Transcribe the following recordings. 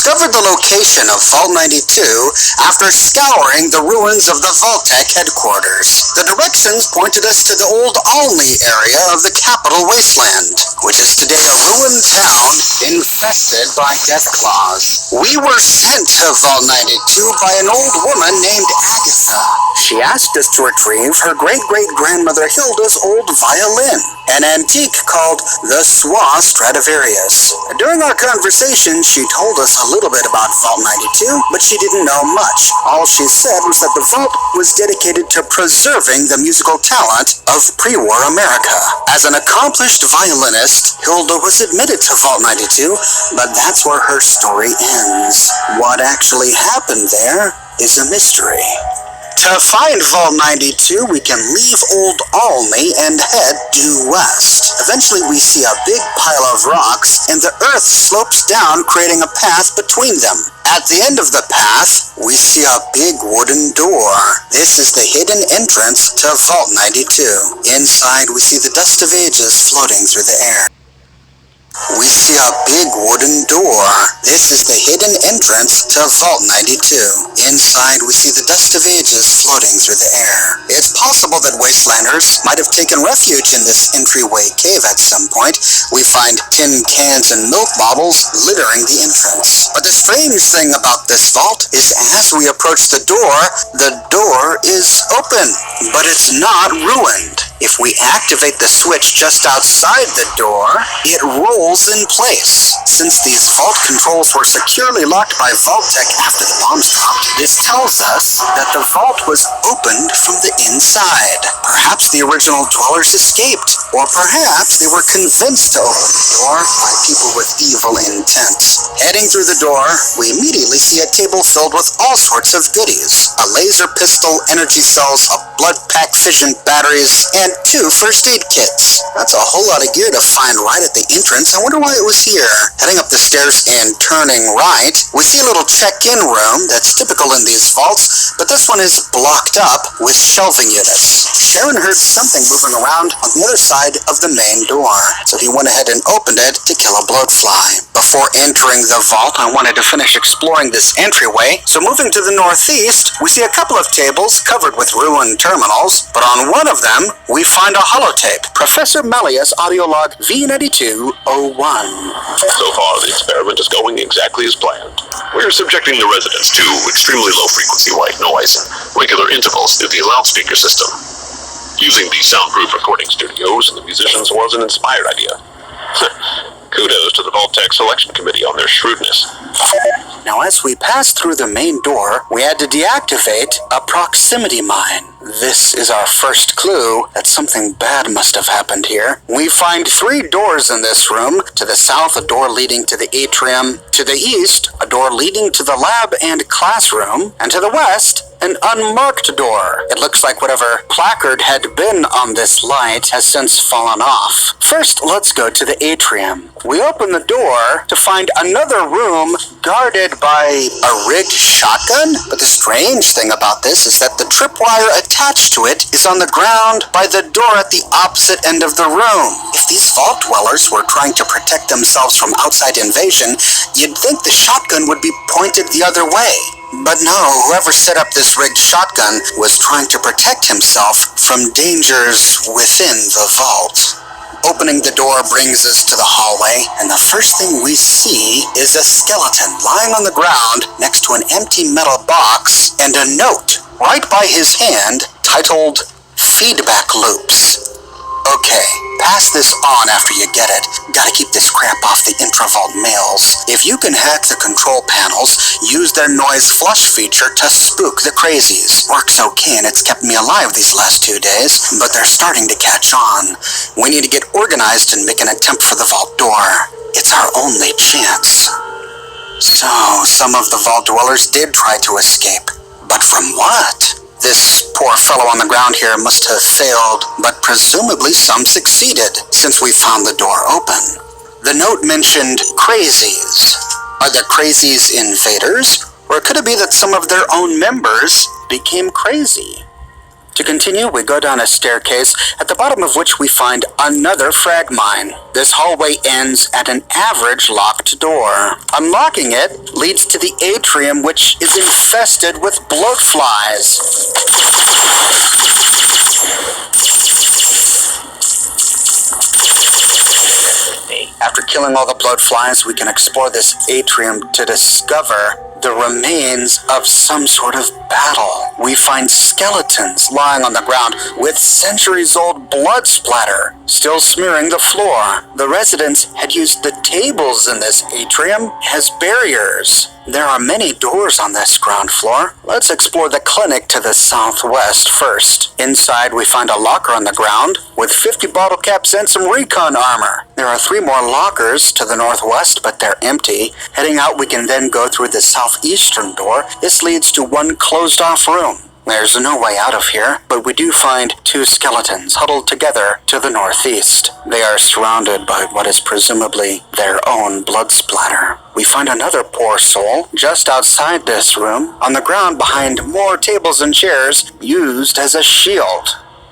discovered the location of Vault 92 after scouring the ruins of the Vault-Tec headquarters. The directions pointed us to the old Olney area of the Capital Wasteland, which is today a ruined town infested by death claws. We were sent to Vault 92 by an old woman named Agatha. She asked us to retrieve her great-great-grandmother Hilda's old violin, an antique called the Swa Stradivarius. During our conversation, she told us a little bit about Vault 92, but she didn't know much. All she said was that the vault was dedicated to preserving the musical talent of pre-war America. As an accomplished violinist, Hilda was admitted to Vault 92, but that's where her story ends. What actually happened there is a mystery. To find Vault 92, we can leave Old Olney and head due west. Eventually, we see a big pile of rocks, and the earth slopes down, creating a path between them. At the end of the path, we see a big wooden door. This is the hidden entrance to Vault 92. Inside, we see the dust of ages floating through the air. We see a big wooden door. This is the hidden entrance to Vault 92. Inside, we see the dust of ages floating through the air. It's possible that Wastelanders might have taken refuge in this entryway cave at some point. We find tin cans and milk bottles littering the entrance. But the strange thing about this vault is as we approach the door is open, but it's not ruined. If we activate the switch just outside the door, it rolls in place. Since these vault controls were securely locked by Vault-Tec after the bombs dropped, this tells us that the vault was opened from the inside. Perhaps the original dwellers escaped, or perhaps they were convinced to open the door by people with evil intent. Heading through the door, we immediately see a table filled with all sorts of goodies. A laser pistol, energy cells, a blood pack, fission batteries, and 2 first aid kits. That's a whole lot of gear to find right at the entrance. I wonder why it was here. Heading up the stairs and turning right, we see a little check-in room that's typical in these vaults, but this one is blocked up with shelving units. Sharon heard something moving around on the other side of the main door, so he went ahead and opened it to kill a bloatfly. Before entering the vault, I wanted to finish exploring this entryway, so moving to the northeast, we see a couple of tables covered with ruined terminals, but on one of them, we find a holotape, Professor Melius audio log V9201. So far, the experiment is going exactly as planned. We are subjecting the residents to extremely low-frequency white noise in regular intervals through the loudspeaker system. Using the soundproof recording studios and the musicians was an inspired idea. Kudos to the Vault-Tec selection committee on their shrewdness. Now, as we pass through the main door, we had to deactivate a proximity mine. This is our first clue that something bad must have happened here. We find 3 doors in this room. To the south, a door leading to the atrium. To the east, a door leading to the lab and classroom. And to the west, an unmarked door. It looks like whatever placard had been on this light has since fallen off. First, let's go to the atrium. We open the door to find another room guarded by a rigged shotgun. But the strange thing about this is that the tripwire attached to it is on the ground by the door at the opposite end of the room. If these vault dwellers were trying to protect themselves from outside invasion, you'd think the shotgun would be pointed the other way. But no, whoever set up this rigged shotgun was trying to protect himself from dangers within the vault. Opening the door brings us to the hallway, and the first thing we see is a skeleton lying on the ground next to an empty metal box and a note right by his hand titled Feedback Loops. Okay, pass this on after you get it. Gotta keep this crap off the intravault mails. If you can hack the control panels, use their noise flush feature to spook the crazies. Works okay, and it's kept me alive these last 2 days, but they're starting to catch on. We need to get organized and make an attempt for the vault door. It's our only chance. So, some of the vault dwellers did try to escape. But from what? This poor fellow on the ground here must have failed, but presumably some succeeded, since we found the door open. The note mentioned crazies. Are the crazies invaders? Or could it be that some of their own members became crazy? To continue, we go down a staircase, at the bottom of which we find another frag mine. This hallway ends at an average locked door. Unlocking it leads to the atrium, which is infested with bloat flies. After killing all the bloat flies, we can explore this atrium to discover the remains of some sort of battle. We find skeletons lying on the ground with centuries-old blood splatter still smearing the floor. The residents had used the tables in this atrium as barriers. There are many doors on this ground floor. Let's explore the clinic to the southwest first. Inside, we find a locker on the ground with 50 bottle caps and some recon armor. There are 3 more lockers to the northwest, but they're empty. Heading out, we can then go through the southeastern door. This leads to one closed-off room. There's no way out of here, but we do find 2 skeletons huddled together to the northeast. They are surrounded by what is presumably their own blood splatter. We find another poor soul just outside this room, on the ground behind more tables and chairs used as a shield.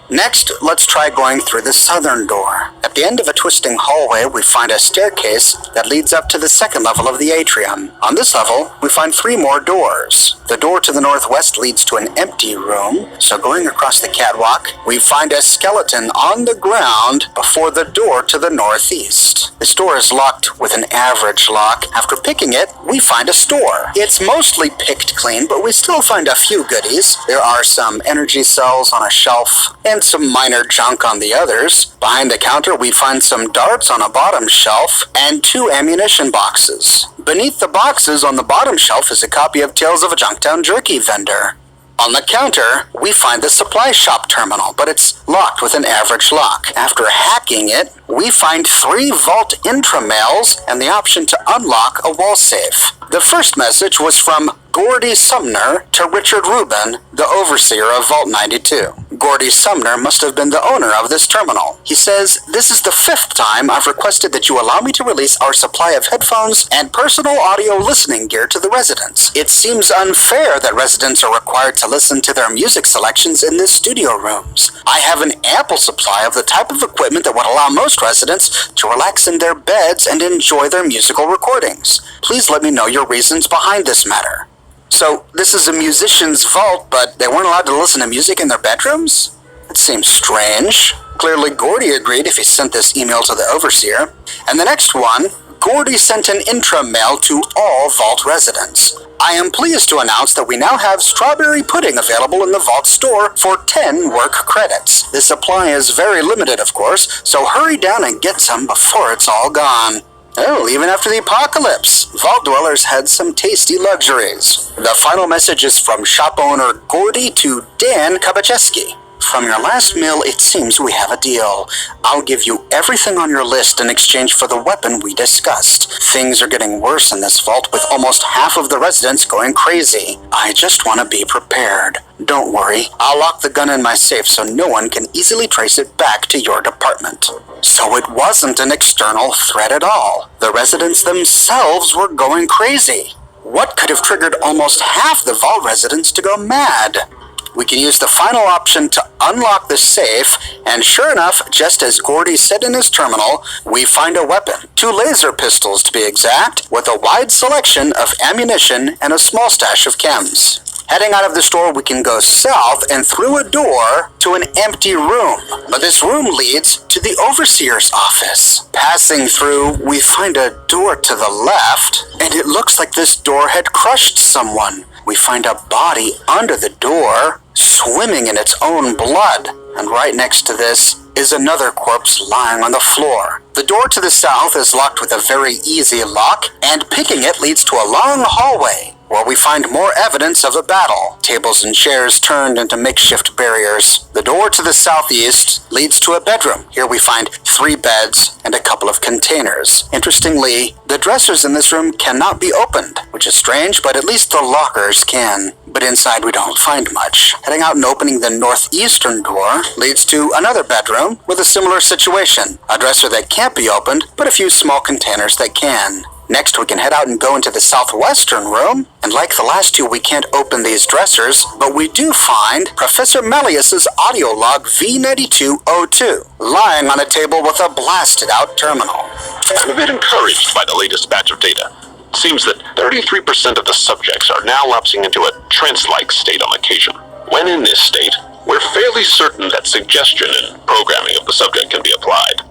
Next, let's try going through the southern door. At the end of a twisting hallway, we find a staircase that leads up to the second level of the atrium. On this level, we find 3 more doors. The door to the northwest leads to an empty room, so going across the catwalk, we find a skeleton on the ground before the door to the northeast. This door is locked with an average lock. After picking it, we find a store. It's mostly picked clean, but we still find a few goodies. There are some energy cells on a shelf, and some minor junk on the others. Behind the counter, we find some darts on a bottom shelf and 2 ammunition boxes. Beneath the boxes on the bottom shelf is a copy of Tales of a Junktown Jerky Vendor. On the counter, we find the supply shop terminal, but it's locked with an average lock. After hacking it, we find 3 vault intramails and the option to unlock a wall safe. The first message was from Gordy Sumner to Richard Rubin, the overseer of Vault 92. Gordy Sumner must have been the owner of this terminal. He says, "This is the 5th time I've requested that you allow me to release our supply of headphones and personal audio listening gear to the residents. It seems unfair that residents are required to listen to their music selections in the studio rooms. I have an ample supply of the type of equipment that would allow most residents to relax in their beds and enjoy their musical recordings. Please let me know your reasons behind this matter." So, this is a musician's vault, but they weren't allowed to listen to music in their bedrooms? That seems strange. Clearly, Gordy agreed if he sent this email to the overseer. And the next one, Gordy sent an intra-mail to all vault residents. I am pleased to announce that we now have strawberry pudding available in the vault store for 10 work credits. This supply is very limited, of course, so hurry down and get some before it's all gone. Oh, even after the apocalypse, vault dwellers had some tasty luxuries. The final message is from shop owner Gordy to Dan Kabacheski. From your last mail, it seems we have a deal. I'll give you everything on your list in exchange for the weapon we discussed. Things are getting worse in this vault with almost half of the residents going crazy. I just want to be prepared. Don't worry, I'll lock the gun in my safe so no one can easily trace it back to your department. So it wasn't an external threat at all. The residents themselves were going crazy. What could have triggered almost half the vault residents to go mad? We can use the final option to unlock the safe, and sure enough, just as Gordy said in his terminal, we find a weapon. 2 laser pistols to be exact, with a wide selection of ammunition and a small stash of chems. Heading out of the store, we can go south and through a door to an empty room. But this room leads to the overseer's office. Passing through, we find a door to the left, and it looks like this door had crushed someone. We find a body under the door, swimming in its own blood. And right next to this is another corpse lying on the floor. The door to the south is locked with a very easy lock, and picking it leads to a long hallway, where we find more evidence of a battle. Tables and chairs turned into makeshift barriers. The door to the southeast leads to a bedroom. Here we find 3 beds and a couple of containers. Interestingly, the dressers in this room cannot be opened, which is strange, but at least the lockers can. But inside we don't find much. Heading out and opening the northeastern door leads to another bedroom with a similar situation. A dresser that can't be opened, but a few small containers that can. Next, we can head out and go into the southwestern room. And like the last two, we can't open these dressers, but we do find Professor Malleus's audio log V9202 lying on a table with a blasted-out terminal. I'm a bit encouraged by the latest batch of data. It seems that 33% of the subjects are now lapsing into a trance-like state on occasion. When in this state, we're fairly certain that suggestion and programming of the subject can be applied.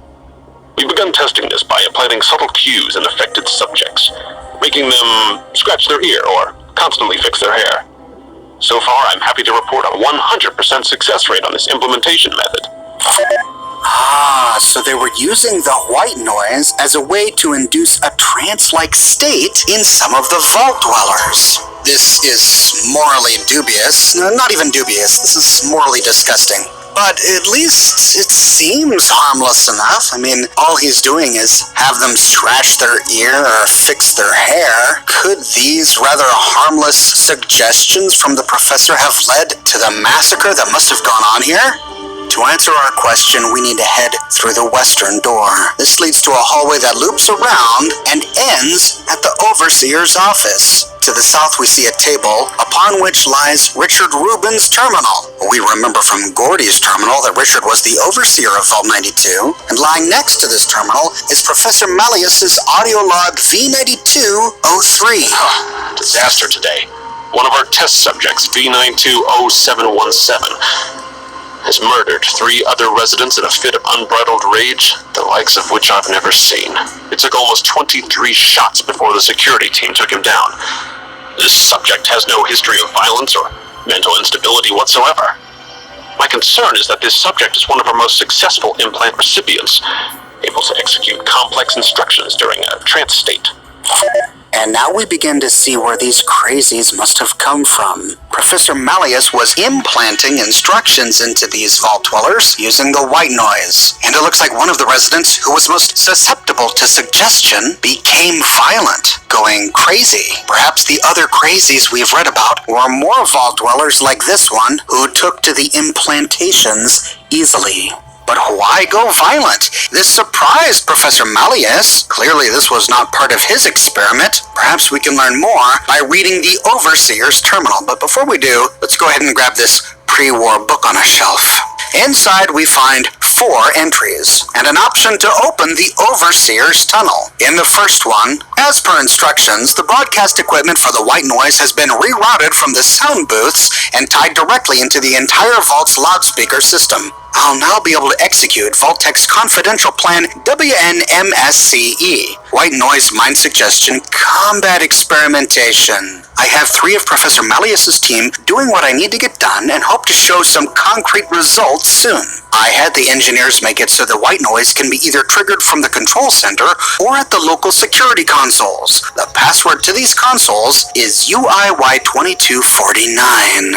We've begun testing this by implanting subtle cues in affected subjects, making them scratch their ear or constantly fix their hair. So far, I'm happy to report a 100% success rate on this implementation method. So they were using the white noise as a way to induce a trance-like state in some of the vault dwellers. This is morally dubious. No, not even dubious. This is morally disgusting. But at least it seems harmless enough. I mean, all he's doing is have them scratch their ear or fix their hair. Could these rather harmless suggestions from the professor have led to the massacre that must have gone on here? To answer our question, we need to head through the western door. This leads to a hallway that loops around and ends at the overseer's office. To the south, we see a table upon which lies Richard Rubin's terminal. We remember from Gordy's terminal that Richard was the overseer of Vault 92, and lying next to this terminal is Professor Malleus's audio log V9203. Disaster today. One of our test subjects, V920717, has murdered 3 other residents in a fit of unbridled rage, the likes of which I've never seen. It took almost 23 shots before the security team took him down. This subject has no history of violence or mental instability whatsoever. My concern is that this subject is one of our most successful implant recipients, able to execute complex instructions during a trance state. And now we begin to see where these crazies must have come from. Professor Malleus was implanting instructions into these vault dwellers using the white noise. And it looks like one of the residents who was most susceptible to suggestion became violent, going crazy. Perhaps the other crazies we've read about were more vault dwellers like this one who took to the implantations easily. But why go violent? This surprised Professor Malleus. Clearly this was not part of his experiment. Perhaps we can learn more by reading the Overseer's terminal. But before we do, let's go ahead and grab this pre-war book on a shelf. Inside we find 4 entries, and an option to open the Overseer's tunnel. In the first one, as per instructions, the broadcast equipment for the white noise has been rerouted from the sound booths and tied directly into the entire vault's loudspeaker system. I'll now be able to execute Vault-Tech's confidential plan WNMSCE, White Noise Mind Suggestion Combat Experimentation. I have 3 of Professor Malleus's team doing what I need to get done and hope to show some concrete results soon. I had the engineers make it so the white noise can be either triggered from the control center or at the local security consoles. The password to these consoles is UIY2249.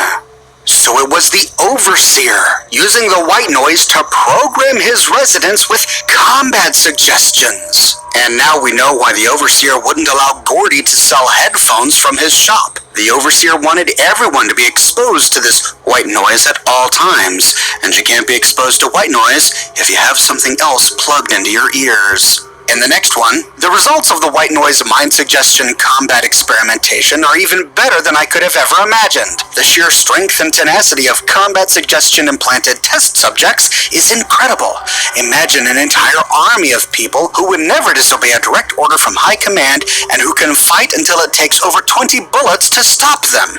So it was the Overseer using the white noise to program his residents with combat suggestions. And now we know why the Overseer wouldn't allow Gordy to sell headphones from his shop. The Overseer wanted everyone to be exposed to this white noise at all times, and you can't be exposed to white noise if you have something else plugged into your ears. In the next one, the results of the white noise mind suggestion combat experimentation are even better than I could have ever imagined. The sheer strength and tenacity of combat suggestion implanted test subjects is incredible. Imagine an entire army of people who would never disobey a direct order from high command and who can fight until it takes over 20 bullets to stop them.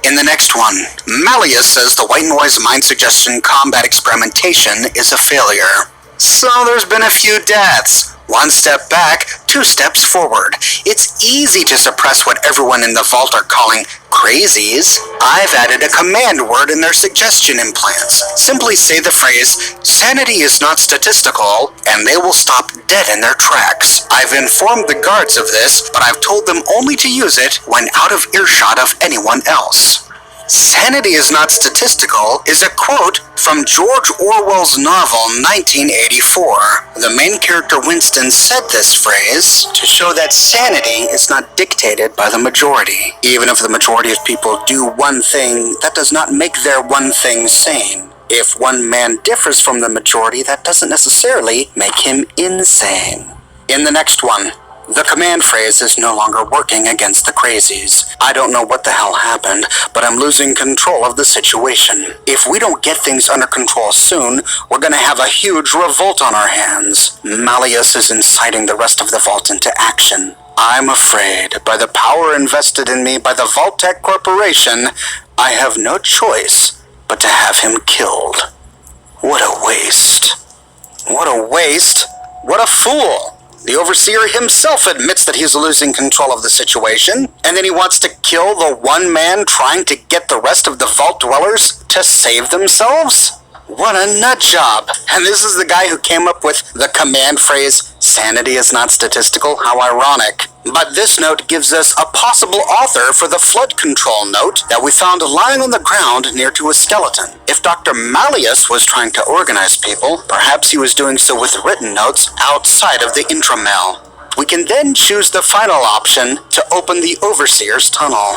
In the next one, Malleus says the white noise mind suggestion combat experimentation is a failure. So there's been a few deaths. 1 step back, 2 steps forward. It's easy to suppress what everyone in the vault are calling crazies. I've added a command word in their suggestion implants. Simply say the phrase, "Sanity is not statistical," and they will stop dead in their tracks. I've informed the guards of this, but I've told them only to use it when out of earshot of anyone else. "Sanity is not statistical" is a quote from George Orwell's novel 1984. The main character Winston said this phrase to show that sanity is not dictated by the majority. Even if the majority of people do one thing, that does not make their one thing sane. If one man differs from the majority, that doesn't necessarily make him insane. In the next one, The command phrase is no longer working against the crazies. I don't know what the hell happened, but I'm losing control of the situation. If we don't get things under control soon, we're gonna have a huge revolt on our hands. Malleus is inciting the rest of the vault into action. I'm afraid, by the power invested in me by the Vault-Tec Corporation, I have no choice but to have him killed. What a waste. What a waste. What a fool. The Overseer himself admits that he's losing control of the situation, and then he wants to kill the one man trying to get the rest of the Vault Dwellers to save themselves? What a nut job. And this is the guy who came up with the command phrase, "Sanity is not statistical." How ironic. But this note gives us a possible author for the flood control note that we found lying on the ground near to a skeleton. If Dr. Malleus was trying to organize people, perhaps he was doing so with written notes outside of the intramural. We can then choose the final option to open the Overseer's tunnel.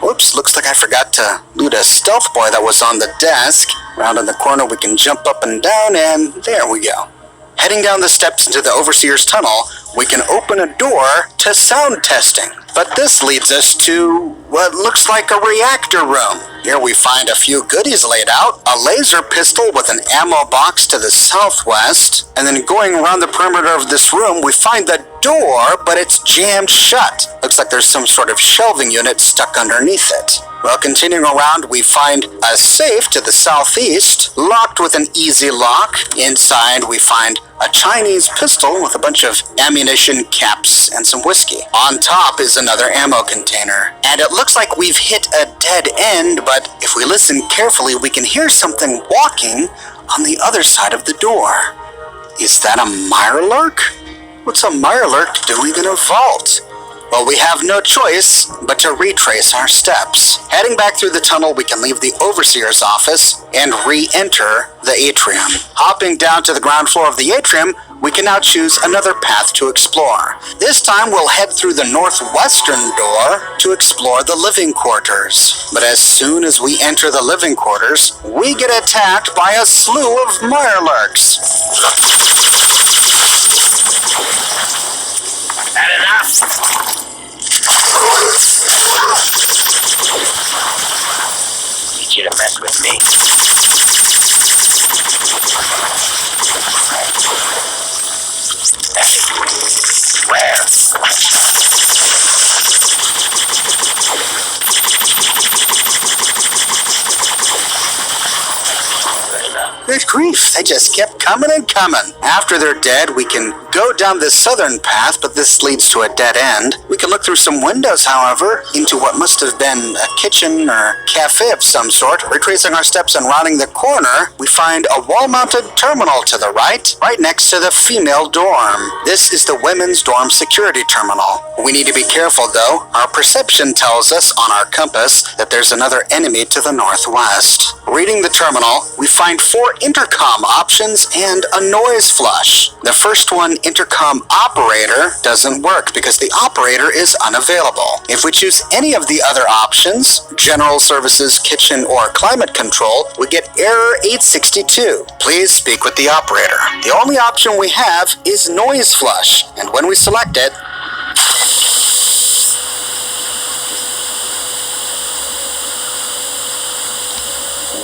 Oops, looks like I forgot to loot a stealth boy that was on the desk. Around in the corner we can jump up and down, and there we go. Heading down the steps into the Overseer's tunnel, we can open a door to sound testing. But this leads us to what looks like a reactor room. Here we find a few goodies laid out, a laser pistol with an ammo box to the southwest, and then going around the perimeter of this room, we find the door, but it's jammed shut. Looks like there's some sort of shelving unit stuck underneath it. Well, continuing around, we find a safe to the southeast, locked with an easy lock. Inside, we find a Chinese pistol with a bunch of ammunition, caps, and some whiskey. On top is another ammo container. And it looks like we've hit a dead end, but if we listen carefully, we can hear something walking on the other side of the door. Is that a mirelurk? What's a mirelurk doing in a vault? Well, we have no choice but to retrace our steps. Heading back through the tunnel, we can leave the Overseer's office and re-enter the atrium. Hopping down to the ground floor of the atrium, we can now choose another path to explore. This time, we'll head through the northwestern door to explore the living quarters. But as soon as we enter the living quarters, we get attacked by a slew of mirelurks. Had enough? Need you to mess with me. Hey, where? Good grief, they just kept coming and coming. After they're dead, we can go down this southern path, but this leads to a dead end. We can look through some windows, however, into what must have been a kitchen or cafe of some sort. Retracing our steps and rounding the corner, we find a wall-mounted terminal to the right next to the female dorm. This is the women's dorm security terminal. We need to be careful, though. Our perception tells us on our compass that there's another enemy to the northwest. Reading the terminal, we find 4 intercom options and a noise flush. The first one, intercom operator, doesn't work because the operator is unavailable. If we choose any of the other options, general services, kitchen, or climate control, we get error 862. Please speak with the operator. The only option we have is noise flush, and when we select it,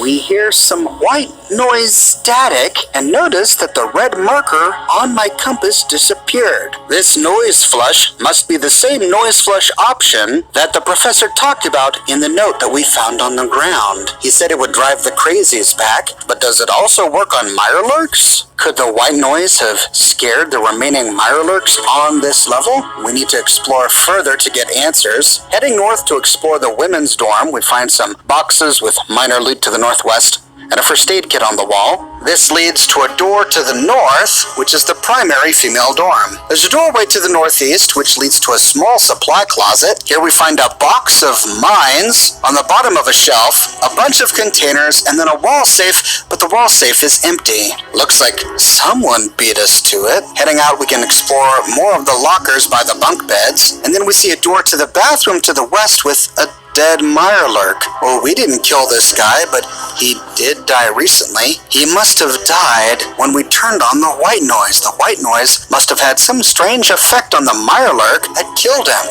we hear some white noise static and notice that the red marker on my compass disappeared. This noise flush must be the same noise flush option that the professor talked about in the note that we found on the ground. He said it would drive the crazies back, but does it also work on mirelurks? Could the white noise have scared the remaining mirelurks on this level? We need to explore further to get answers. Heading north to explore the women's dorm, we find some boxes with minor loot to the northwest and a first aid kit on the wall. This leads to a door to the north, which is the primary female dorm. There's a doorway to the northeast, which leads to a small supply closet. Here we find a box of mines on the bottom of a shelf, a bunch of containers, and then a wall safe, but the wall safe is empty. Looks like someone beat us to it. Heading out, we can explore more of the lockers by the bunk beds, and then we see a door to the bathroom to the west with a dead Mirelurk. Well, we didn't kill this guy, but he did die recently. He must have died when we turned on the white noise. The white noise must have had some strange effect on the Mirelurk that killed him.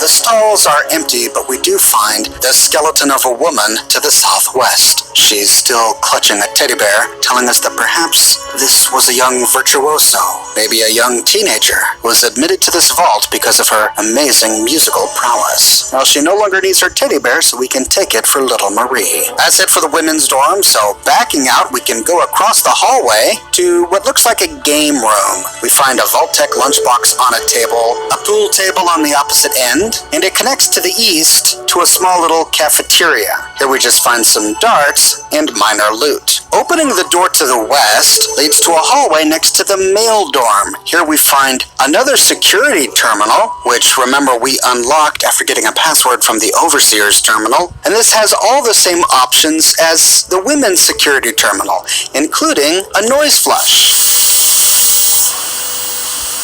The stalls are empty, but we do find the skeleton of a woman to the southwest. She's still clutching a teddy bear, telling us that perhaps this was a young virtuoso, maybe a young teenager, who was admitted to this vault because of her amazing musical prowess. Well, she no longer needs her teddy bear, so we can take it for little Marie. That's it for the women's dorm, so backing out, we can go across the hallway to what looks like a game room. We find a Vault-Tec lunchbox on a table, a pool table on the opposite end, and it connects to the east to a small little cafeteria. Here we just find some darts and minor loot. Opening the door to the west leads to a hallway next to the male dorm. Here we find another security terminal, which remember we unlocked after getting a password from the overseer's terminal, and this has all the same options as the women's security terminal, including a noise flush.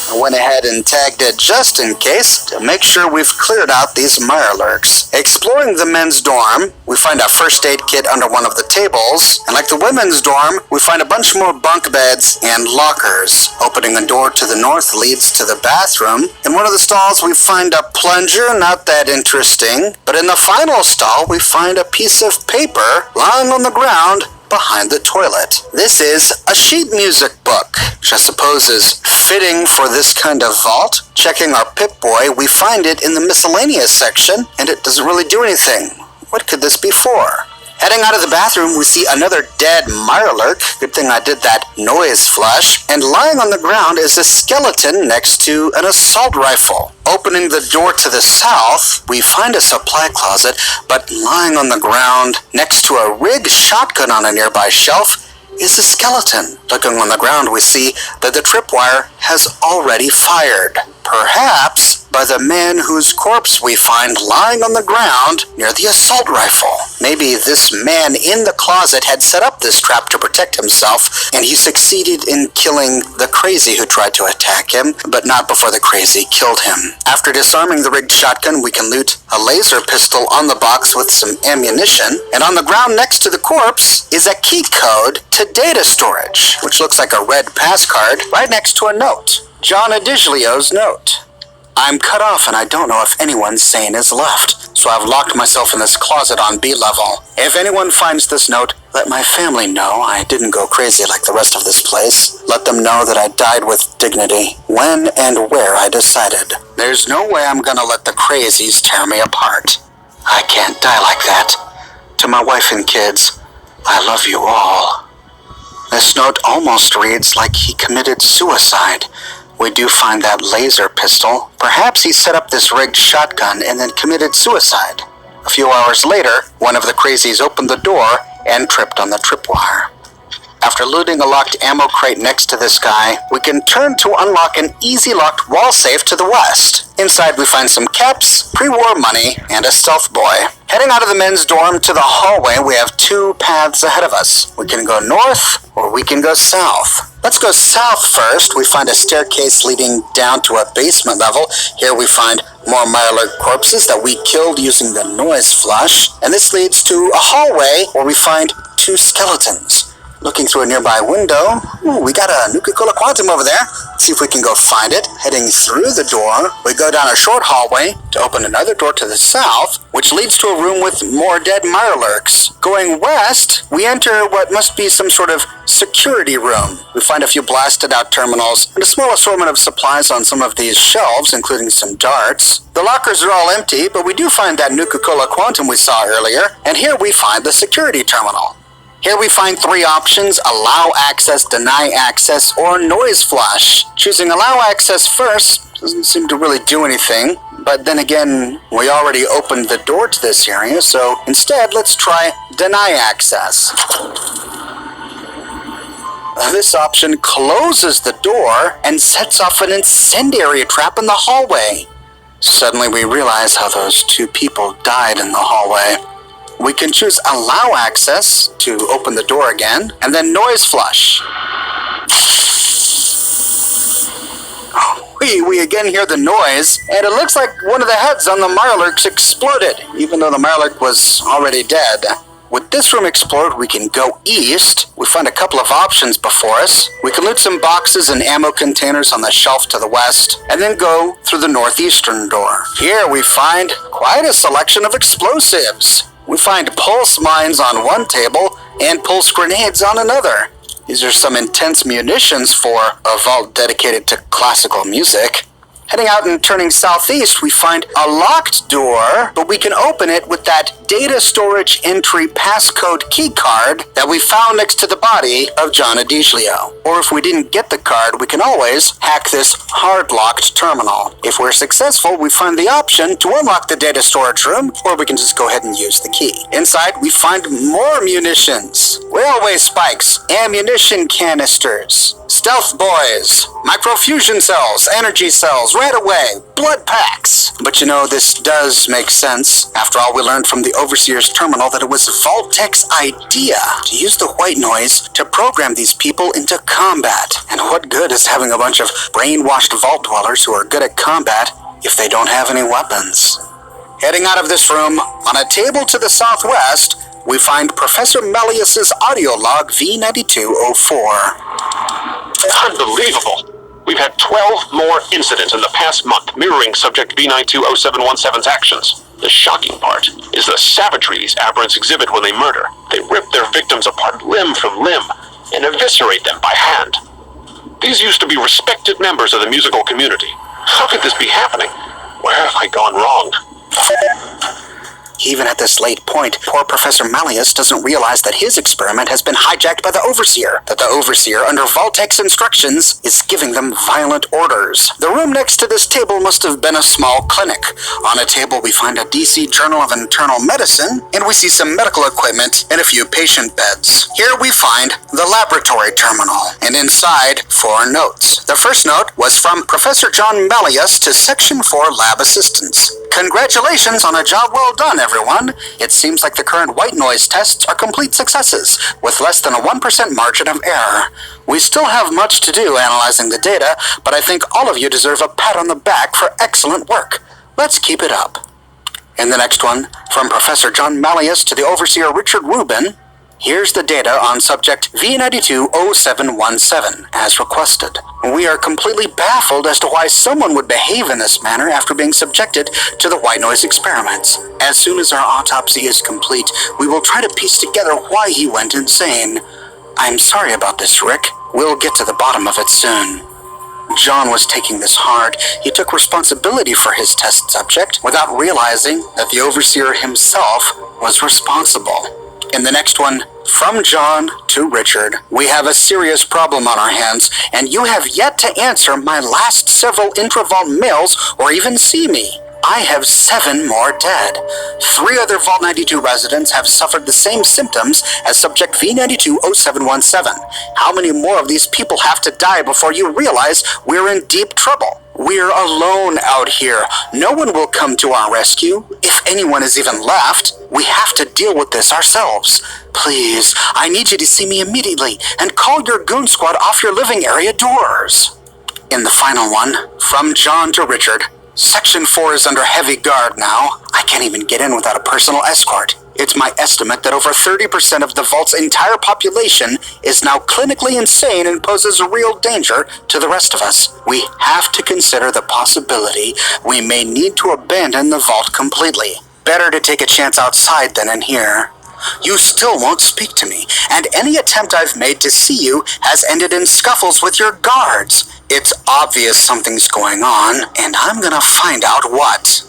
I went ahead and tagged it just in case to make sure we've cleared out these Mirelurks. Exploring the men's dorm, we find a first aid kit under one of the tables, and like the women's dorm, we find a bunch more bunk beds and lockers. Opening a door to the north leads to the bathroom. In one of the stalls, we find a plunger, not that interesting, but in the final stall, we find a piece of paper lying on the ground behind the toilet. This is a sheet music book, which I suppose is fitting for this kind of vault. Checking our Pip-Boy, we find it in the miscellaneous section, and it doesn't really do anything. What could this be for? Heading out of the bathroom, we see another dead Mirelurk. Good thing I did that noise flush. And lying on the ground is a skeleton next to an assault rifle. Opening the door to the south, we find a supply closet, but lying on the ground next to a rigged shotgun on a nearby shelf is a skeleton. Looking on the ground, we see that the tripwire has already fired. Perhaps by the man whose corpse we find lying on the ground near the assault rifle. Maybe this man in the closet had set up this trap to protect himself, and he succeeded in killing the crazy who tried to attack him, but not before the crazy killed him. After disarming the rigged shotgun, we can loot a laser pistol on the box with some ammunition, and on the ground next to the corpse is a key code to data storage, which looks like a red pass card right next to a note. John Adiglio's note. I'm cut off and I don't know if anyone sane is left, so I've locked myself in this closet on B level. If anyone finds this note, let my family know I didn't go crazy like the rest of this place. Let them know that I died with dignity, when and where I decided. There's no way I'm gonna let the crazies tear me apart. I can't die like that. To my wife and kids, I love you all. This note almost reads like he committed suicide. We do find that laser pistol. Perhaps he set up this rigged shotgun and then committed suicide. A few hours later, one of the crazies opened the door and tripped on the tripwire. After looting a locked ammo crate next to this guy, we can turn to unlock an easy-locked wall safe to the west. Inside we find some caps, pre-war money, and a stealth boy. Heading out of the men's dorm to the hallway, we have two paths ahead of us. We can go north, or we can go south. Let's go south first. We find a staircase leading down to a basement level. Here we find more Mirelurk corpses that we killed using the noise flush. And this leads to a hallway where we find two skeletons. Looking through a nearby window, we got a Nuka-Cola Quantum over there. Let's see if we can go find it. Heading through the door, we go down a short hallway to open another door to the south, which leads to a room with more dead Mirelurks. Going west, we enter what must be some sort of security room. We find a few blasted out terminals and a small assortment of supplies on some of these shelves, including some darts. The lockers are all empty, but we do find that Nuka-Cola Quantum we saw earlier, and here we find the security terminal. Here we find three options: allow access, deny access, or noise flush. Choosing allow access first doesn't seem to really do anything, but then again, we already opened the door to this area, so instead let's try deny access. This option closes the door and sets off an incendiary trap in the hallway. Suddenly we realize how those two people died in the hallway. We can choose allow access to open the door again, and then noise flush. We again hear the noise, and it looks like one of the heads on the Mirelurks exploded, even though the Mirelurk was already dead. With this room explored, we can go east. We find a couple of options before us. We can loot some boxes and ammo containers on the shelf to the west, and then go through the northeastern door. Here we find quite a selection of explosives. We find pulse mines on one table and pulse grenades on another. These are some intense munitions for a vault dedicated to classical music. Heading out and turning southeast, we find a locked door, but we can open it with that data storage entry passcode key card that we found next to the body of John Adiglio. Or if we didn't get the card, we can always hack this hard-locked terminal. If we're successful, we find the option to unlock the data storage room, or we can just go ahead and use the key. Inside, we find more munitions, railway spikes, ammunition canisters, stealth boys, microfusion cells, energy cells, right away, blood packs. But you know, this does make sense. After all, we learned from the Overseer's terminal that it was Vault-Tech's idea to use the white noise to program these people into combat. And what good is having a bunch of brainwashed vault dwellers who are good at combat if they don't have any weapons? Heading out of this room, on a table to the southwest, we find Professor Malleus's audio log V9204. Unbelievable! We've had 12 more incidents in the past month mirroring subject V920717's actions. The shocking part is the savagery these aberrants exhibit when they murder. They rip their victims apart limb from limb and eviscerate them by hand. These used to be respected members of the musical community. How could this be happening? Where have I gone wrong? Even at this late point, poor Professor Malleus doesn't realize that his experiment has been hijacked by the Overseer, that the Overseer, under Vault-Tech's instructions, is giving them violent orders. The room next to this table must have been a small clinic. On a table, we find a DC Journal of Internal Medicine, and we see some medical equipment and a few patient beds. Here we find the laboratory terminal, and inside, 4 notes. The first note was from Professor John Malleus to Section 4 lab assistants. Congratulations on a job well done, everyone. It seems like the current white noise tests are complete successes, with less than a 1% margin of error. We still have much to do analyzing the data, but I think all of you deserve a pat on the back for excellent work. Let's keep it up. In the next one, from Professor John Malleus to the Overseer Richard Rubin, here's the data on subject V920717, as requested. We are completely baffled as to why someone would behave in this manner after being subjected to the white noise experiments. As soon as our autopsy is complete, we will try to piece together why he went insane. I'm sorry about this, Rick. We'll get to the bottom of it soon. John was taking this hard. He took responsibility for his test subject without realizing that the Overseer himself was responsible. In the next one, from John to Richard, we have a serious problem on our hands, and you have yet to answer my last several intra-vault mails or even see me. I have 7 more dead. 3 other Vault 92 residents have suffered the same symptoms as subject V920717. How many more of these people have to die before you realize we're in deep trouble? We're alone out here. No one will come to our rescue. If anyone is even left, we have to deal with this ourselves. Please, I need you to see me immediately and call your goon squad off your living area doors. In the final one, from John to Richard, Section 4 is under heavy guard now. I can't even get in without a personal escort. It's my estimate that over 30% of the Vault's entire population is now clinically insane and poses a real danger to the rest of us. We have to consider the possibility we may need to abandon the Vault completely. Better to take a chance outside than in here. You still won't speak to me, and any attempt I've made to see you has ended in scuffles with your guards. It's obvious something's going on, and I'm gonna find out what.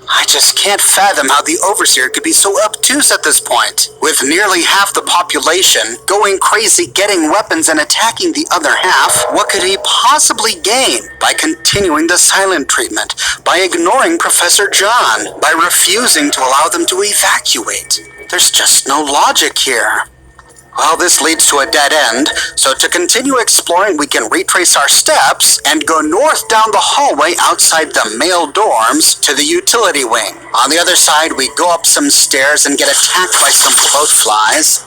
I just can't fathom how the Overseer could be so obtuse at this point. With nearly half the population going crazy getting weapons and attacking the other half, what could he possibly gain by continuing the silent treatment, by ignoring Professor John, by refusing to allow them to evacuate? There's just no logic here. Well, this leads to a dead end, so to continue exploring, we can retrace our steps and go north down the hallway outside the male dorms to the utility wing. On the other side, we go up some stairs and get attacked by some bloat flies.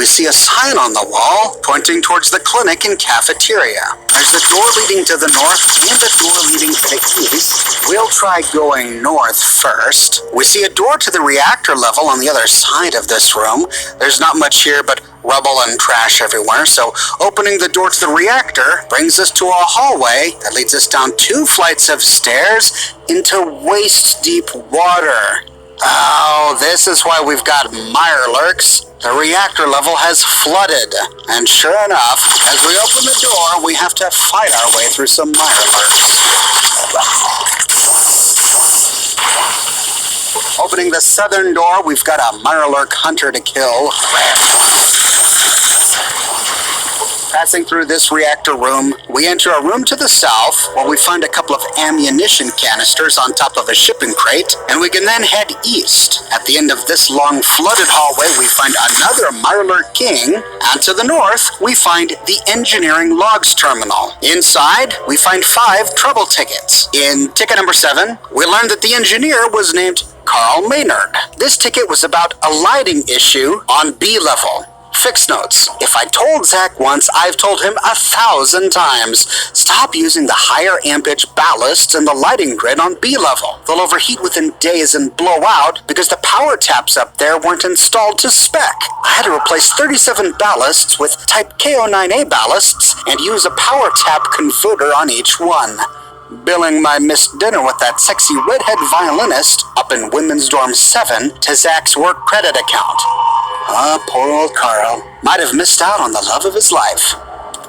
we see a sign on the wall pointing towards the clinic and cafeteria. There's the door leading to the north and a door leading to the east. We'll try going north first. We see a door to the reactor level on the other side of this room. There's not much here but rubble and trash everywhere, so opening the door to the reactor brings us to a hallway that leads us down 2 flights of stairs into waist-deep water. Oh, this is why we've got mirelurks. The reactor level has flooded, and sure enough, as we open the door, we have to fight our way through some mirelurks. Opening the southern door, we've got a mirelurk hunter to kill. Passing through this reactor room, we enter a room to the south where we find a couple of ammunition canisters on top of a shipping crate, and we can then head east. At the end of this long flooded hallway, we find another mirelurk king, and to the north, we find the engineering logs terminal. Inside, we find 5 trouble tickets. In ticket number 7, we learn that the engineer was named Carl Maynard. This ticket was about a lighting issue on B level. Fix notes. If I told Zach once, I've told him 1,000 times. Stop using the higher ampage ballasts in the lighting grid on B level. They'll overheat within days and blow out because the power taps up there weren't installed to spec. I had to replace 37 ballasts with type KO9A ballasts and use a power tap converter on each one. Billing my missed dinner with that sexy redhead violinist up in Women's Dorm 7 to Zach's work credit account. Ah, poor old Carl. Might have missed out on the love of his life.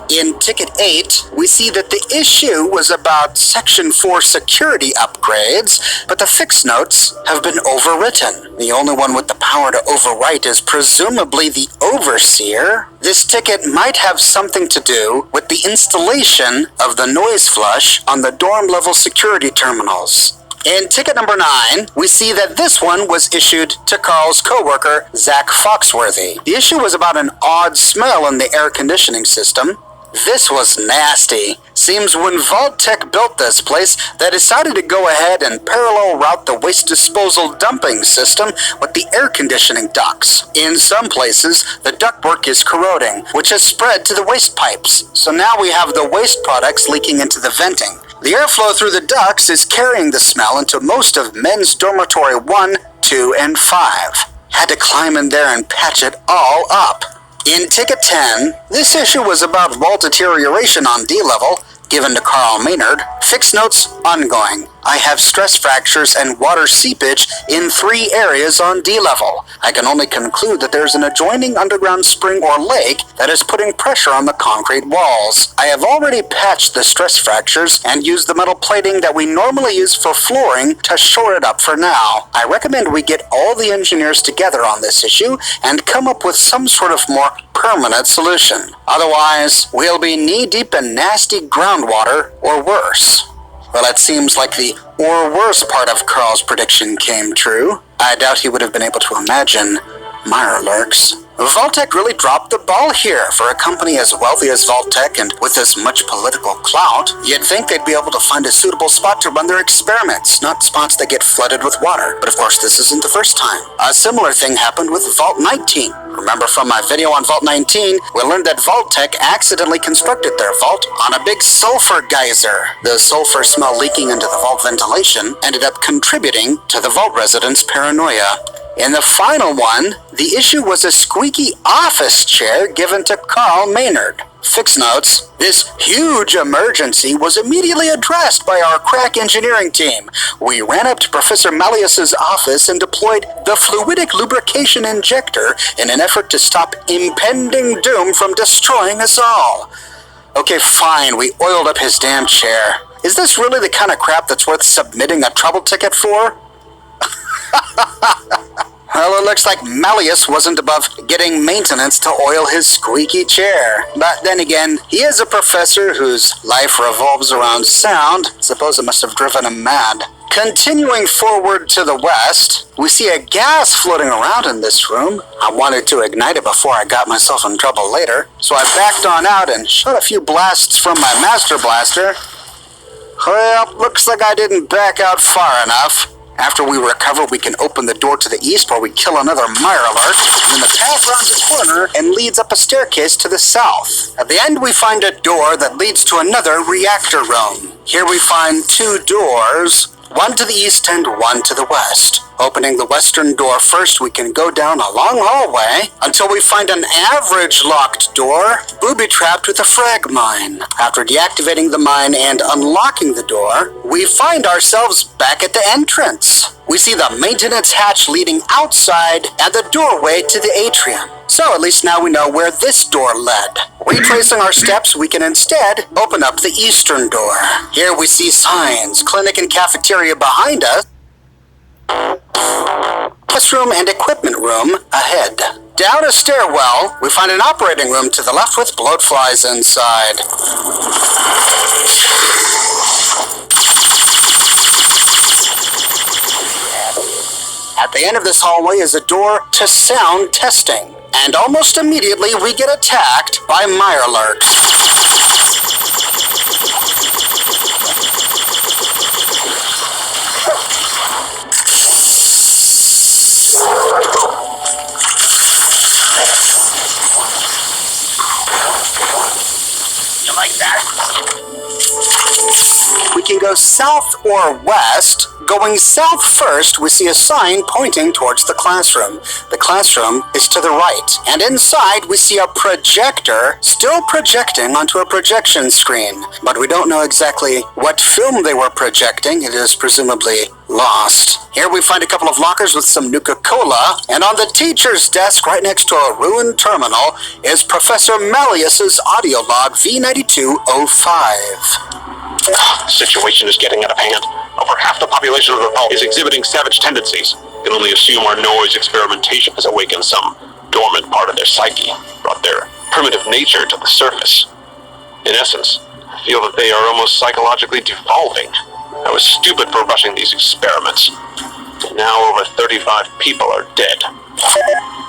In Ticket 8, we see that the issue was about Section 4 security upgrades, but the fix notes have been overwritten. The only one with the power to overwrite is presumably the overseer. This ticket might have something to do with the installation of the noise flush on the dorm-level security terminals. In ticket number 9, we see that this one was issued to Carl's coworker, Zach Foxworthy. The issue was about an odd smell in the air conditioning system. This was nasty. Seems when Vault-Tec built this place, they decided to go ahead and parallel route the waste disposal dumping system with the air conditioning ducts. In some places, the ductwork is corroding, which has spread to the waste pipes. So now we have the waste products leaking into the venting. The airflow through the ducts is carrying the smell into most of men's dormitory 1, 2, and 5. Had to climb in there and patch it all up. In Ticket 10, this issue was about wall deterioration on D level, given to Carl Maynard. Fix notes ongoing. I have stress fractures and water seepage in 3 areas on D level. I can only conclude that there's an adjoining underground spring or lake that is putting pressure on the concrete walls. I have already patched the stress fractures and used the metal plating that we normally use for flooring to shore it up for now. I recommend we get all the engineers together on this issue and come up with some sort of more permanent solution. Otherwise, we'll be knee-deep in nasty groundwater or worse. Well, it seems like the or worse part of Carl's prediction came true. I doubt he would have been able to imagine mirelurks. Vault-Tec really dropped the ball here for a company as wealthy as Vault-Tec and with as much political clout. You'd think they'd be able to find a suitable spot to run their experiments, not spots that get flooded with water. But of course, this isn't the first time. A similar thing happened with Vault 19. Remember from my video on Vault 19, we learned that Vault-Tec accidentally constructed their vault on a big sulfur geyser. The sulfur smell leaking into the vault ventilation ended up contributing to the vault residents' paranoia. In the final one, the issue was a squeaky office chair given to Carl Maynard. Fix notes, this huge emergency was immediately addressed by our crack engineering team. We ran up to Professor Malleus's office and deployed the fluidic lubrication injector in an effort to stop impending doom from destroying us all. Okay, fine, we oiled up his damn chair. Is this really the kind of crap that's worth submitting a trouble ticket for? Well, it looks like Malleus wasn't above getting maintenance to oil his squeaky chair. But then again, he is a professor whose life revolves around sound. Suppose it must have driven him mad. Continuing forward to the west, we see a gas floating around in this room. I wanted to ignite it before I got myself in trouble later, so I backed on out and shot a few blasts from my master blaster. Well, looks like I didn't back out far enough. After we recover, we can open the door to the east where we kill another Mirelurk, and then the path rounds a corner and leads up a staircase to the south. At the end, we find a door that leads to another reactor room. Here we find two doors, one to the east and one to the west. Opening the western door first, we can go down a long hallway until we find an average locked door, booby-trapped with a frag mine. After deactivating the mine and unlocking the door, we find ourselves back at the entrance. We see the maintenance hatch leading outside and the doorway to the atrium. So at least now we know where this door led. Retracing our steps, we can instead open up the eastern door. Here we see signs, clinic and cafeteria behind us, classroom and equipment room ahead. Down a stairwell, we find an operating room to the left with bloat flies inside. At the end of this hallway is a door to sound testing, and almost immediately we get attacked by Mirelurks. You like that? We can go south or west. Going south first, we see a sign pointing towards the classroom. The classroom is to the right, and inside we see a projector still projecting onto a projection screen. But we don't know exactly what film they were projecting. It is presumably lost. Here we find a couple of lockers with some Nuka-Cola, and on the teacher's desk right next to a ruined terminal is Professor Malleus's audio log V9205. The situation is getting out of hand. Over half the population of the vault is exhibiting savage tendencies. We can only assume our noise experimentation has awakened some dormant part of their psyche, brought their primitive nature to the surface. In essence, I feel that they are almost psychologically devolving. I was stupid for rushing these experiments. Now over 35 people are dead.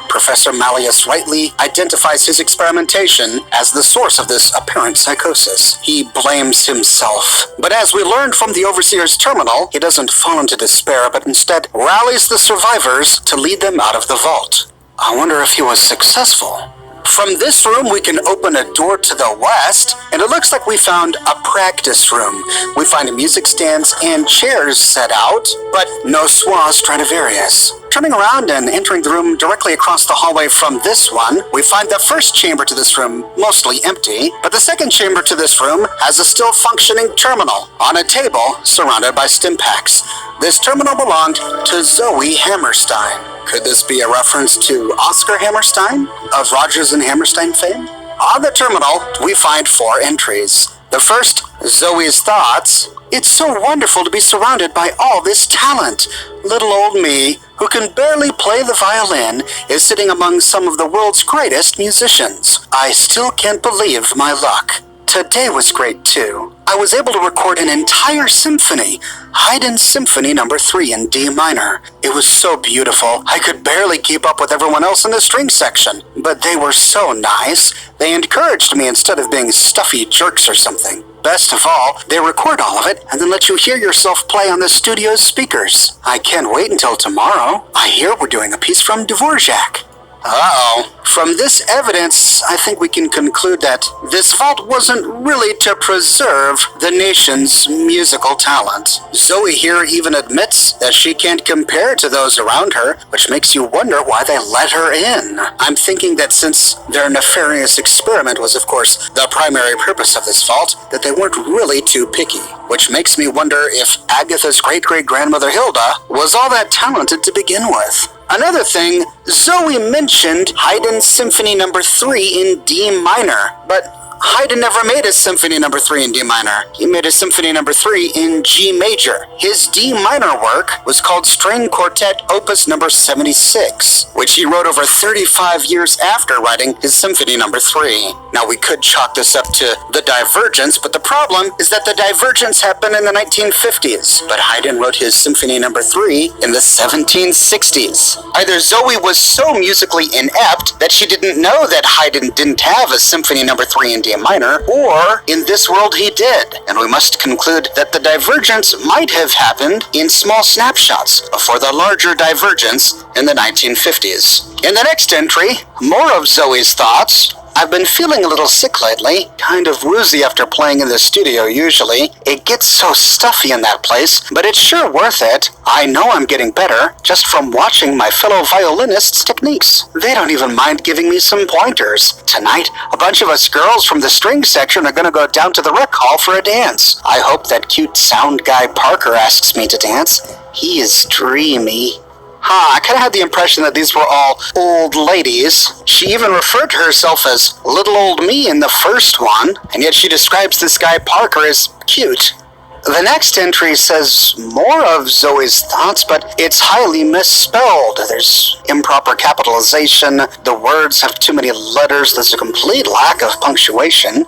Professor Malleus rightly identifies his experimentation as the source of this apparent psychosis. He blames himself. But as we learned from the Overseer's terminal, he doesn't fall into despair, but instead rallies the survivors to lead them out of the vault. I wonder if he was successful. From this room, we can open a door to the west, and it looks like we found a practice room. We find music stands and chairs set out, but no Schwa Stradivarius. Turning around and entering the room directly across the hallway from this one, we find the first chamber to this room mostly empty, but the second chamber to this room has a still functioning terminal on a table surrounded by stim packs. This terminal belonged to Zoe Hammerstein. Could this be a reference to Oscar Hammerstein of Rodgers and Hammerstein fame? On the terminal, we find 4 entries. The first, Zoe's thoughts. It's so wonderful to be surrounded by all this talent. Little old me, who can barely play the violin, is sitting among some of the world's greatest musicians. I still can't believe my luck. Today was great too. I was able to record an entire symphony, Haydn Symphony No. 3 in D minor. It was so beautiful, I could barely keep up with everyone else in the string section. But they were so nice. They encouraged me instead of being stuffy jerks or something. Best of all, they record all of it and then let you hear yourself play on the studio's speakers. I can't wait until tomorrow. I hear we're doing a piece from Dvorak. Uh-oh. From this evidence, I think we can conclude that this vault wasn't really to preserve the nation's musical talent. Zoe here even admits that she can't compare to those around her, which makes you wonder why they let her in. I'm thinking that since their nefarious experiment was, of course, the primary purpose of this vault, that they weren't really too picky, which makes me wonder if Agatha's great-great-grandmother Hilda was all that talented to begin with. Another thing, Zoe mentioned Haydn Symphony No. 3 in D minor, but Haydn never made a Symphony No. 3 in D minor. He made a Symphony No. 3 in G major. His D minor work was called String Quartet Opus No. 76, which he wrote over 35 years after writing his Symphony No. 3. Now we could chalk this up to the Divergence, but the problem is that the Divergence happened in the 1950s, but Haydn wrote his Symphony No. 3 in the 1760s. Either Zoe was so musically inept that she didn't know that Haydn didn't have a Symphony No. 3 in D became minor, or in this world he did, and we must conclude that the divergence might have happened in small snapshots before the larger divergence in the 1950s. In the next entry, more of Zoe's thoughts. I've been feeling a little sick lately, kind of woozy after playing in the studio usually. It gets so stuffy in that place, but it's sure worth it. I know I'm getting better just from watching my fellow violinists' techniques. They don't even mind giving me some pointers. Tonight, a bunch of us girls from the string section are going to go down to the rec hall for a dance. I hope that cute sound guy Parker asks me to dance. He is dreamy. I kind of had the impression that these were all old ladies. She even referred to herself as little old me in the first one, and yet she describes this guy Parker as cute. The next entry says more of Zoe's thoughts, but it's highly misspelled. There's improper capitalization, the words have too many letters, there's a complete lack of punctuation.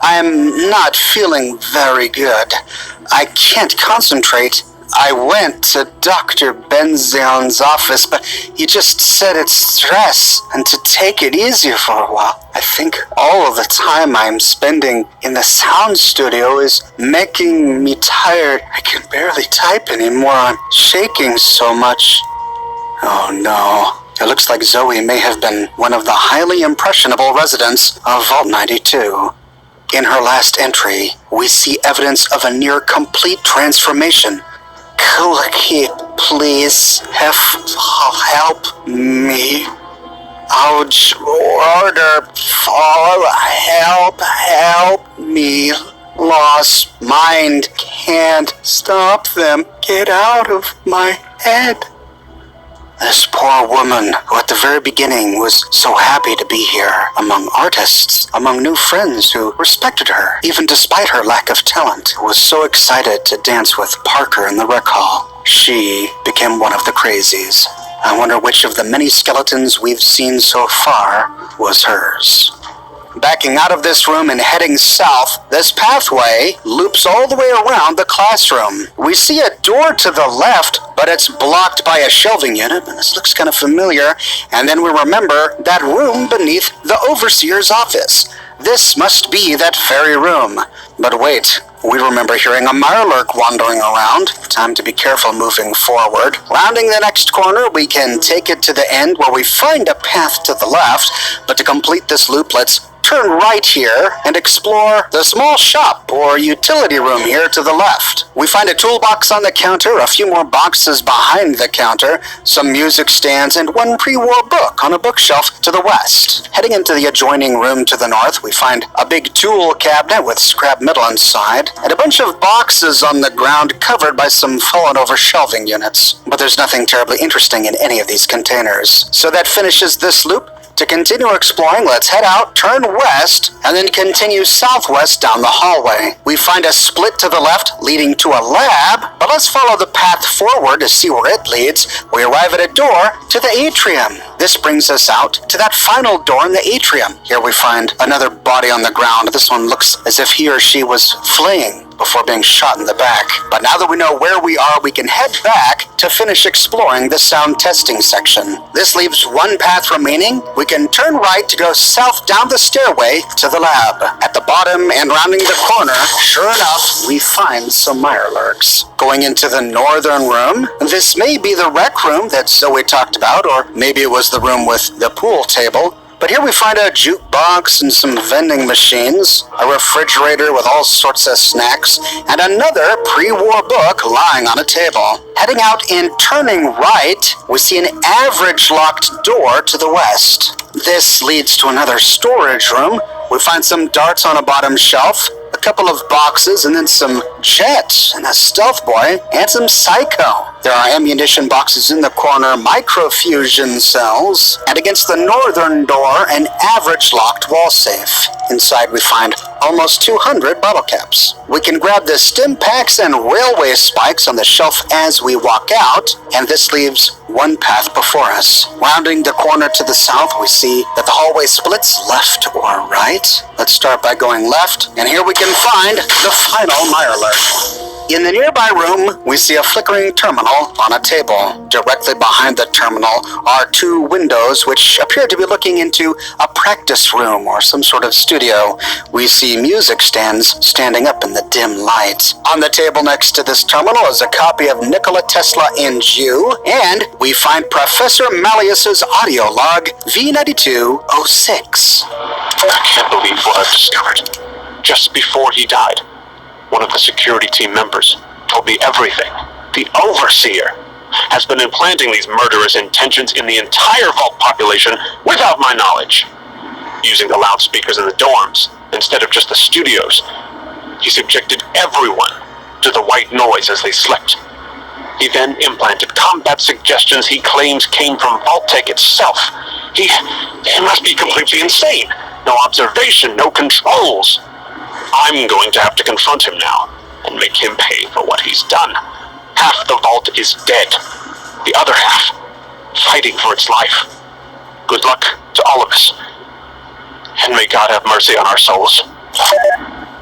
I'm not feeling very good. I can't concentrate. I went to Dr. Benzion's office, but he just said it's stress and to take it easier for a while. I think all of the time I'm spending in the sound studio is making me tired. I can barely type anymore. I'm shaking so much. Oh no. It looks like Zoe may have been one of the highly impressionable residents of Vault 92. In her last entry, we see evidence of a near-complete transformation. Keep, please, help me. Ouch, order, fall, help me. Lost mind, can't stop them. Get out of my head. This poor woman, who at the very beginning was so happy to be here, among artists, among new friends who respected her, even despite her lack of talent, was so excited to dance with Parker in the rec hall. She became one of the crazies. I wonder which of the many skeletons we've seen so far was hers. Backing out of this room and heading south, this pathway loops all the way around the classroom. We see a door to the left, but it's blocked by a shelving unit, and this looks kind of familiar, and then we remember that room beneath the overseer's office. This must be that very room. But wait, we remember hearing a mirelurk wandering around. Time to be careful moving forward. Rounding the next corner, we can take it to the end where we find a path to the left, but to complete this loop, let's turn right here and explore the small shop or utility room here to the left. We find a toolbox on the counter, a few more boxes behind the counter, some music stands, and one pre-war book on a bookshelf to the west. Heading into the adjoining room to the north, we find a big tool cabinet with scrap metal inside, and a bunch of boxes on the ground covered by some fallen over shelving units. But there's nothing terribly interesting in any of these containers. So that finishes this loop. To continue exploring, let's head out, turn west, and then continue southwest down the hallway. We find a split to the left leading to a lab, but let's follow the path forward to see where it leads. We arrive at a door to the atrium. This brings us out to that final door in the atrium. Here we find another body on the ground. This one looks as if he or she was fleeing before being shot in the back. But now that we know where we are, we can head back to finish exploring the sound testing section. This leaves one path remaining. We can turn right to go south down the stairway to the lab. At the bottom and rounding the corner, sure enough, we find some mirelurks. Going into the northern room, this may be the rec room that Zoe talked about, or maybe it was the room with the pool table. But here we find a jukebox and some vending machines, a refrigerator with all sorts of snacks, and another pre-war book lying on a table. Heading out and turning right, we see an average locked door to the west. This leads to another storage room. We find some darts on a bottom shelf, a couple of boxes, and then some jets, and a stealth boy, and some psycho. There are ammunition boxes in the corner, microfusion cells, and against the northern door, an average locked wall safe. Inside we find almost 200 bottle caps. We can grab the stim packs and railway spikes on the shelf as we walk out, and this leaves one path before us. Rounding the corner to the south, we see that the hallway splits left or right. Let's start by going left, and here we can find the final mirelurk. In the nearby room, we see a flickering terminal on a table. Directly behind the terminal are two windows which appear to be looking into a practice room or some sort of studio. We see music stands standing up in the dim light. On the table next to this terminal is a copy of Nikola Tesla in Jew, and we find Professor Malleus's audio log V9206. I can't believe what I've discovered. Just before he died, one of the security team members told me everything. The Overseer has been implanting these murderous intentions in the entire Vault population without my knowledge. Using the loudspeakers in the dorms instead of just the studios, he subjected everyone to the white noise as they slept. He then implanted combat suggestions he claims came from Vault-Tec itself. He must be completely insane. No observation, no controls. I'm going to have to confront him now and make him pay for what he's done. Half the Vault is dead. The other half, fighting for its life. Good luck to all of us. And may God have mercy on our souls.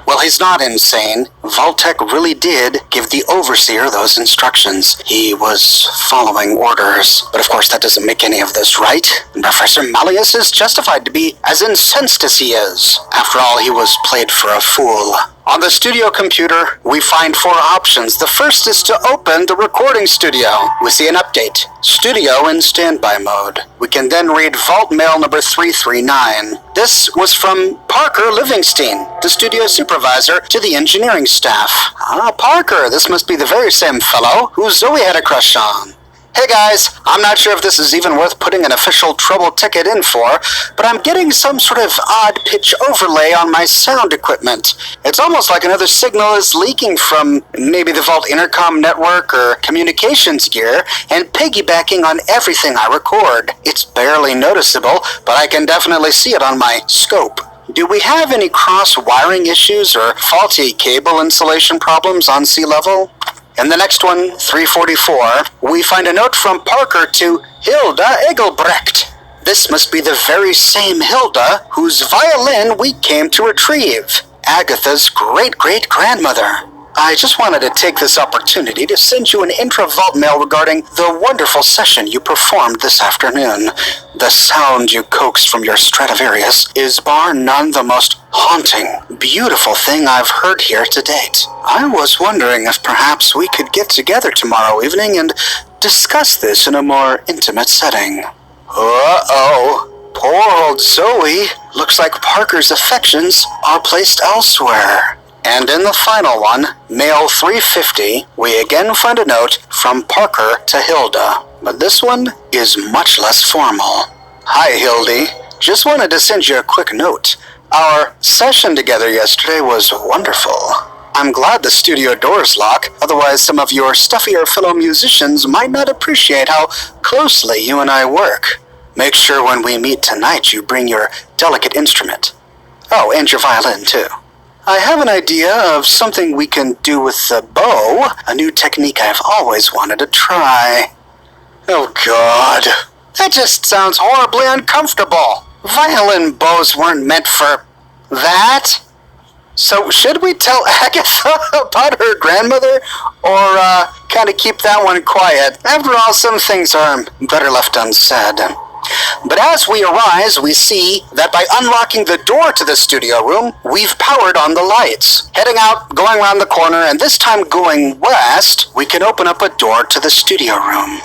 Well, he's not insane. Vault-Tec really did give the Overseer those instructions. He was following orders. But of course, that doesn't make any of this right. And Professor Malleus is justified to be as incensed as he is. After all, he was played for a fool. On the studio computer, we find 4 options. The first is to open the recording studio. We see an update. Studio in standby mode. We can then read Vault Mail number 339. This was from Parker Livingston, the studio supervisor, to the engineering staff. Ah, Parker, this must be the very same fellow who Zoe had a crush on. Hey guys, I'm not sure if this is even worth putting an official trouble ticket in for, but I'm getting some sort of odd pitch overlay on my sound equipment. It's almost like another signal is leaking from maybe the Vault intercom network or communications gear and piggybacking on everything I record. It's barely noticeable, but I can definitely see it on my scope. Do we have any cross-wiring issues or faulty cable insulation problems on sea level? In the next one, 344, we find a note from Parker to Hilda Egelbrecht. This must be the very same Hilda whose violin we came to retrieve, Agatha's great-great-grandmother. I just wanted to take this opportunity to send you an intra-Vault mail regarding the wonderful session you performed this afternoon. The sound you coaxed from your Stradivarius is bar none the most haunting, beautiful thing I've heard here to date. I was wondering if perhaps we could get together tomorrow evening and discuss this in a more intimate setting. Uh-oh. Poor old Zoe. Looks like Parker's affections are placed elsewhere. And in the final one, mail 350, we again find a note from Parker to Hilda. But this one is much less formal. Hi, Hildy. Just wanted to send you a quick note. Our session together yesterday was wonderful. I'm glad the studio doors lock, otherwise some of your stuffier fellow musicians might not appreciate how closely you and I work. Make sure when we meet tonight you bring your delicate instrument. Oh, and your violin, too. I have an idea of something we can do with the bow, a new technique I've always wanted to try. Oh, God. That just sounds horribly uncomfortable. Violin bows weren't meant for that. So should we tell Agatha about her grandmother, or kind of keep that one quiet? After all, some things are better left unsaid. But as we arise, we see that by unlocking the door to the studio room, we've powered on the lights. Heading out, going around the corner, and this time going west, we can open up a door to the studio room.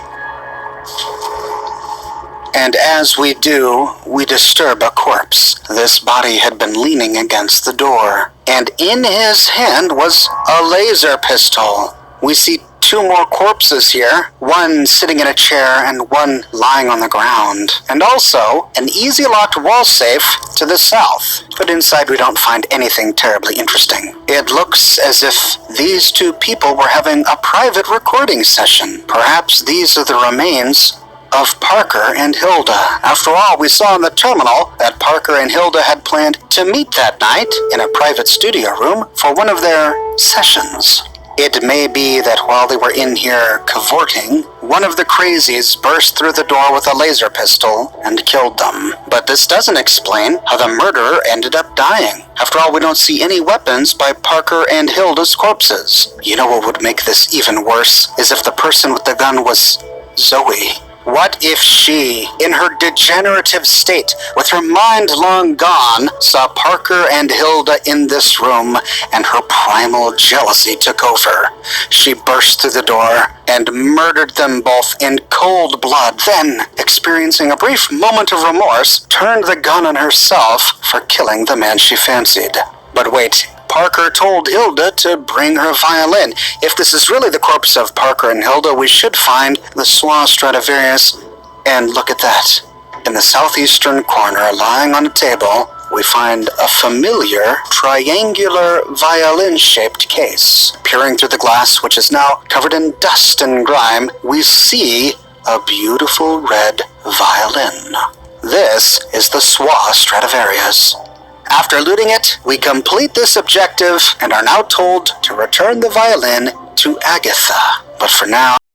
And as we do, we disturb a corpse. This body had been leaning against the door, and in his hand was a laser pistol. We see 2 more corpses here, one sitting in a chair and one lying on the ground. And also, an easy locked wall safe to the south. But inside we don't find anything terribly interesting. It looks as if these 2 people were having a private recording session. Perhaps these are the remains of Parker and Hilda. After all, we saw in the terminal that Parker and Hilda had planned to meet that night in a private studio room for one of their sessions. It may be that while they were in here cavorting, one of the crazies burst through the door with a laser pistol and killed them. But this doesn't explain how the murderer ended up dying. After all, we don't see any weapons by Parker and Hilda's corpses. You know what would make this even worse is if the person with the gun was Zoe. What if she, in her degenerative state, with her mind long gone, saw Parker and Hilda in this room, and her primal jealousy took over? She burst through the door and murdered them both in cold blood, then, experiencing a brief moment of remorse, turned the gun on herself for killing the man she fancied. But wait, Parker told Hilda to bring her violin. If this is really the corpse of Parker and Hilda, we should find the Swa Stradivarius. And look at that. In the southeastern corner, lying on a table, we find a familiar triangular violin-shaped case. Peering through the glass, which is now covered in dust and grime, we see a beautiful red violin. This is the Swa Stradivarius. After looting it, we complete this objective and are now told to return the violin to Agatha. But for now,